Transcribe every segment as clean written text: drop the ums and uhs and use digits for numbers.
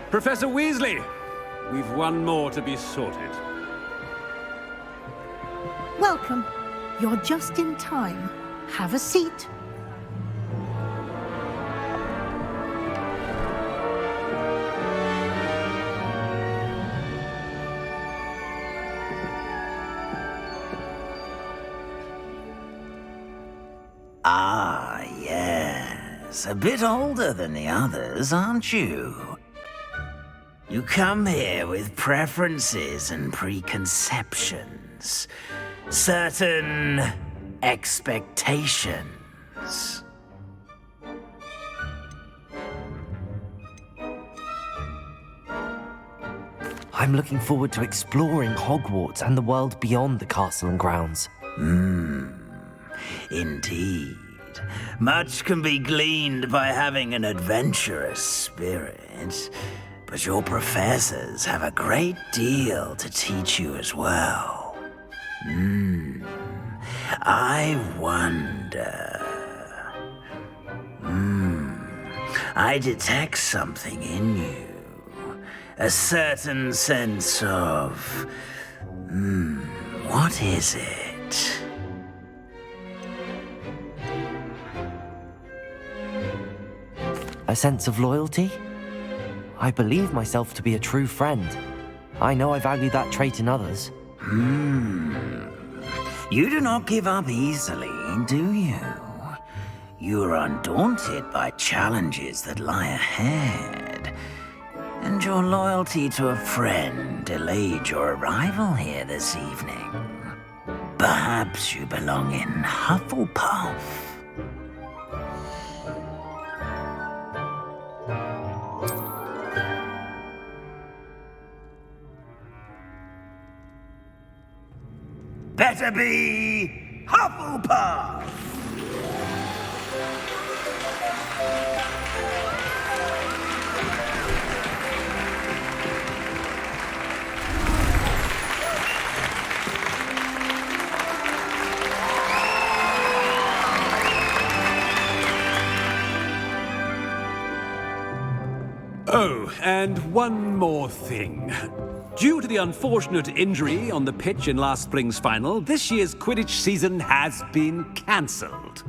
Professor Weasley, we've one more to be sorted. Welcome. You're just in time. Have a seat. Ah, yes. A bit older than the others, aren't you? You come here with preferences and preconceptions. Certain expectations. I'm looking forward to exploring Hogwarts and the world beyond the castle and grounds. Indeed. Much can be gleaned by having an adventurous spirit, but your professors have a great deal to teach you as well. I wonder... I detect something in you. A certain sense of... what is it? A sense of loyalty? I believe myself to be a true friend. I know I value that trait in others. You do not give up easily, do you? You are undaunted by challenges that lie ahead. And your loyalty to a friend delayed your arrival here this evening. Perhaps you belong in Hufflepuff. Better be Hufflepuff! Oh, and one more thing. Due to the unfortunate injury on the pitch in last spring's final, this year's Quidditch season has been cancelled.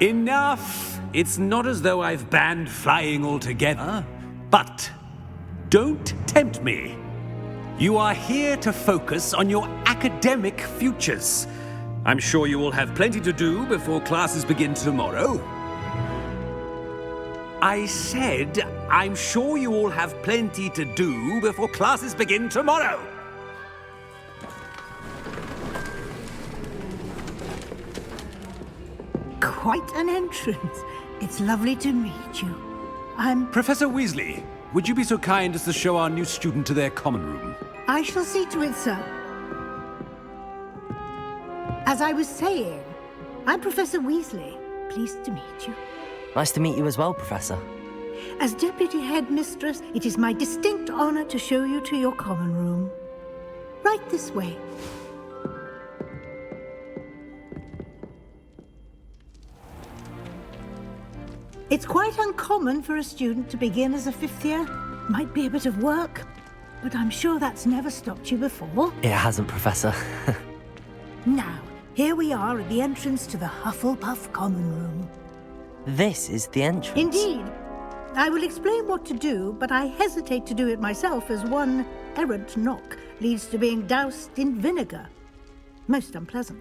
Enough! It's not as though I've banned flying altogether, but don't tempt me. You are here to focus on your academic futures. I'm sure you will have plenty to do before classes begin tomorrow. I said, I'm sure you all have plenty to do before classes begin tomorrow. Quite an entrance. It's lovely to meet you. Professor Weasley, would you be so kind as to show our new student to their common room? I shall see to it, sir. As I was saying, I'm Professor Weasley. Pleased to meet you. Nice to meet you as well, Professor. As Deputy Headmistress, it is my distinct honor to show you to your common room. Right this way. It's quite uncommon for a student to begin as a fifth year. Might be a bit of work, but I'm sure that's never stopped you before. It hasn't, Professor. Now, here we are at the entrance to the Hufflepuff common room. This is the entrance. Indeed. I will explain what to do, but I hesitate to do it myself as one errant knock leads to being doused in vinegar. Most unpleasant.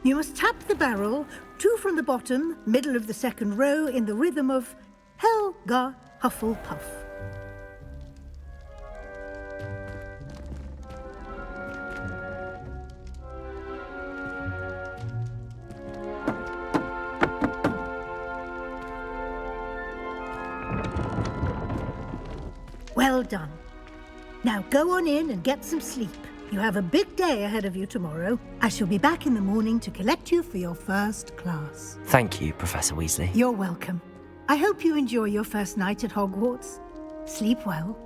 You must tap the barrel, 2 from the bottom, middle of the second row, in the rhythm of Helga Hufflepuff. Well done. Now go on in and get some sleep. You have a big day ahead of you tomorrow. I shall be back in the morning to collect you for your first class. Thank you, Professor Weasley. You're welcome. I hope you enjoy your first night at Hogwarts. Sleep well.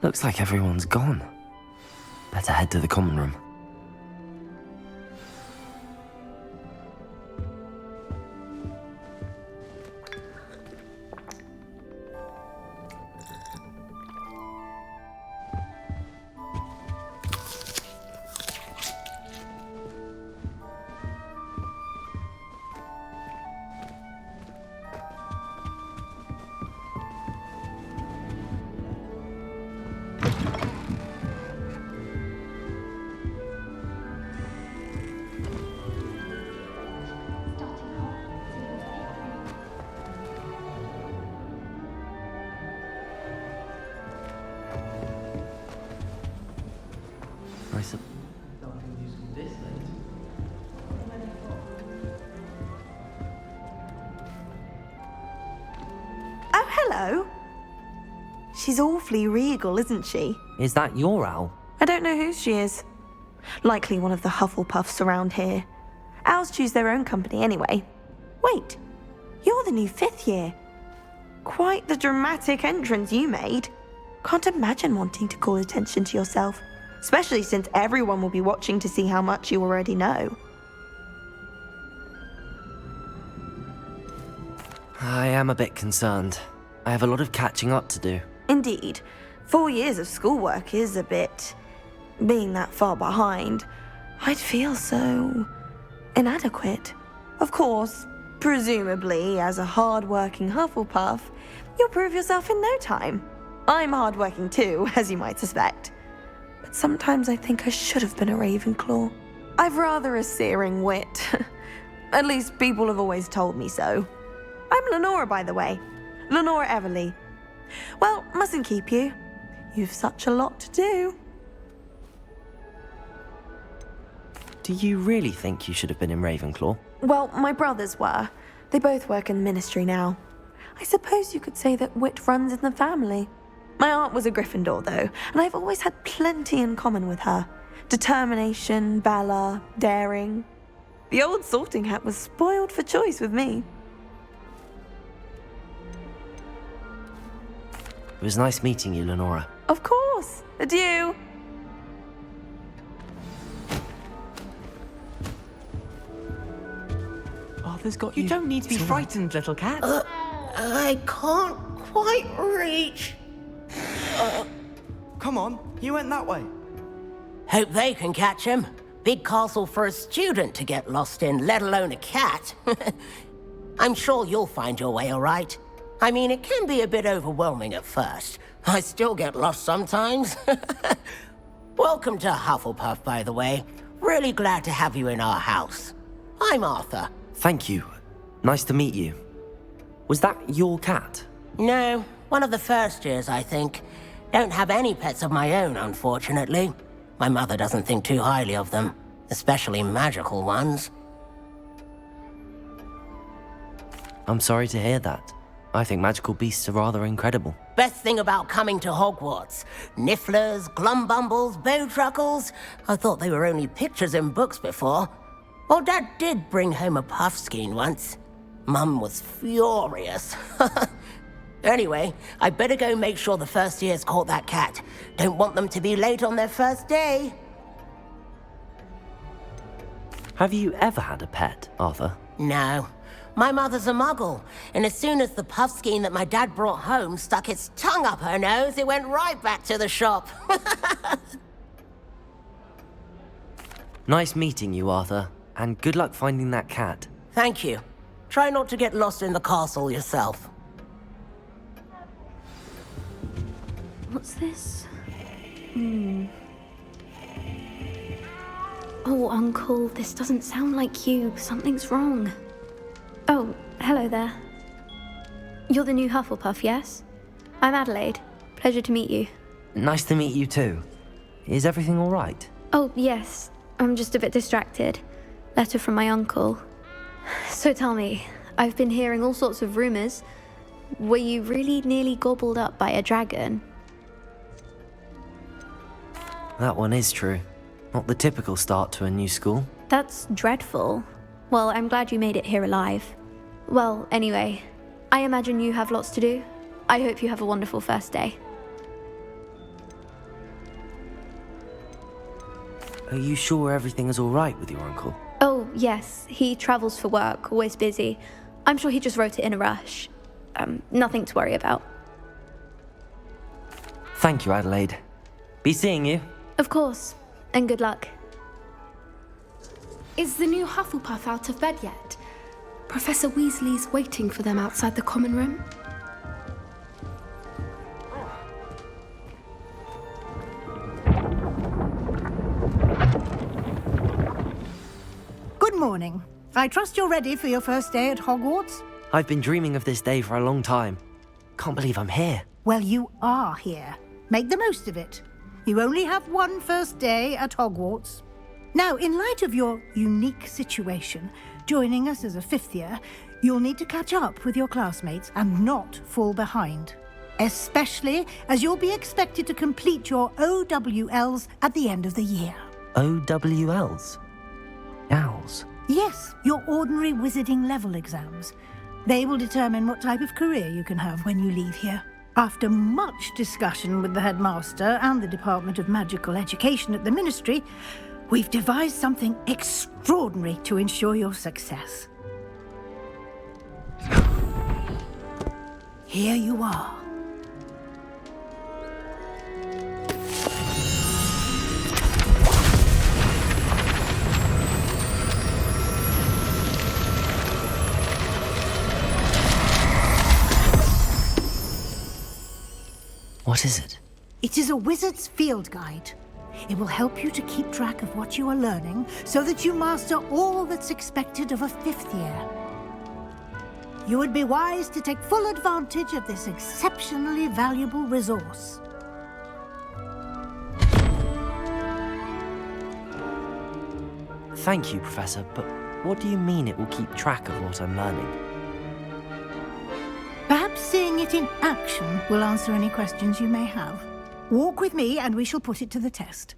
Looks like everyone's gone. Better head to the common room. Oh, hello. She's awfully regal, isn't she? Is that your owl? I don't know who she is. Likely one of the Hufflepuffs around here. Owls choose their own company anyway. Wait, you're the new 5th year. Quite the dramatic entrance you made. Can't imagine wanting to call attention to yourself, especially since everyone will be watching to see how much you already know. I am a bit concerned. I have a lot of catching up to do. Indeed, 4 years of schoolwork is a bit... being that far behind, I'd feel so... inadequate. Of course, presumably, as a hard-working Hufflepuff, you'll prove yourself in no time. I'm hard-working too, as you might suspect. But sometimes I think I should have been a Ravenclaw. I've rather a searing wit. At least people have always told me so. I'm Lenora, by the way. Lenora Everly. Well, mustn't keep you. You've such a lot to do. Do you really think you should have been in Ravenclaw? Well, my brothers were. They both work in the ministry now. I suppose you could say that wit runs in the family. My aunt was a Gryffindor, though, and I've always had plenty in common with her. Determination, valor, daring. The old sorting hat was spoiled for choice with me. It was nice meeting you, Lenora. Of course. Adieu. Arthur's got you. You don't need to be frightened, little cat. I can't quite reach. Come on, you went that way. Hope they can catch him. Big castle for a student to get lost in, let alone a cat. I'm sure you'll find your way all right. I mean, it can be a bit overwhelming at first. I still get lost sometimes. Welcome to Hufflepuff, by the way. Really glad to have you in our house. I'm Arthur. Thank you. Nice to meet you. Was that your cat? No, one of the first years, I think. Don't have any pets of my own, unfortunately. My mother doesn't think too highly of them, especially magical ones. I'm sorry to hear that. I think magical beasts are rather incredible. Best thing about coming to Hogwarts. Nifflers, glumbumbles, bowtruckles. I thought they were only pictures in books before. Well, Dad did bring home a puffskein once. Mum was furious. Anyway, I better go make sure the first years caught that cat. Don't want them to be late on their first day. Have you ever had a pet, Arthur? No. My mother's a muggle, and as soon as the puffskein that my dad brought home stuck its tongue up her nose, it went right back to the shop. Nice meeting you, Arthur, and good luck finding that cat. Thank you. Try not to get lost in the castle yourself. What's this? Oh, Uncle, this doesn't sound like you. Something's wrong. Oh, hello there. You're the new Hufflepuff, yes? I'm Adelaide. Pleasure to meet you. Nice to meet you too. Is everything all right? Oh, yes. I'm just a bit distracted. Letter from my uncle. So tell me, I've been hearing all sorts of rumors. Were you really nearly gobbled up by a dragon? That one is true. Not the typical start to a new school. That's dreadful. Well, I'm glad you made it here alive. Well, anyway, I imagine you have lots to do. I hope you have a wonderful first day. Are you sure everything is all right with your uncle? Oh, yes. He travels for work, always busy. I'm sure he just wrote it in a rush. Nothing to worry about. Thank you, Adelaide. Be seeing you. Of course. And good luck. Is the new Hufflepuff out of bed yet? Professor Weasley's waiting for them outside the common room. Good morning. I trust you're ready for your first day at Hogwarts? I've been dreaming of this day for a long time. Can't believe I'm here. Well, you are here. Make the most of it. You only have one first day at Hogwarts. Now, in light of your unique situation, joining us as a fifth year, you'll need to catch up with your classmates and not fall behind. Especially as you'll be expected to complete your OWLs at the end of the year. OWLs? Owls? Yes, your ordinary wizarding level exams. They will determine what type of career you can have when you leave here. After much discussion with the headmaster and the Department of Magical Education at the Ministry, we've devised something extraordinary to ensure your success. Here you are. What is it? It is a wizard's field guide. It will help you to keep track of what you are learning so that you master all that's expected of a fifth year. You would be wise to take full advantage of this exceptionally valuable resource. Thank you, Professor, but what do you mean it will keep track of what I'm learning? Perhaps seeing it in action will answer any questions you may have. Walk with me and we shall put it to the test.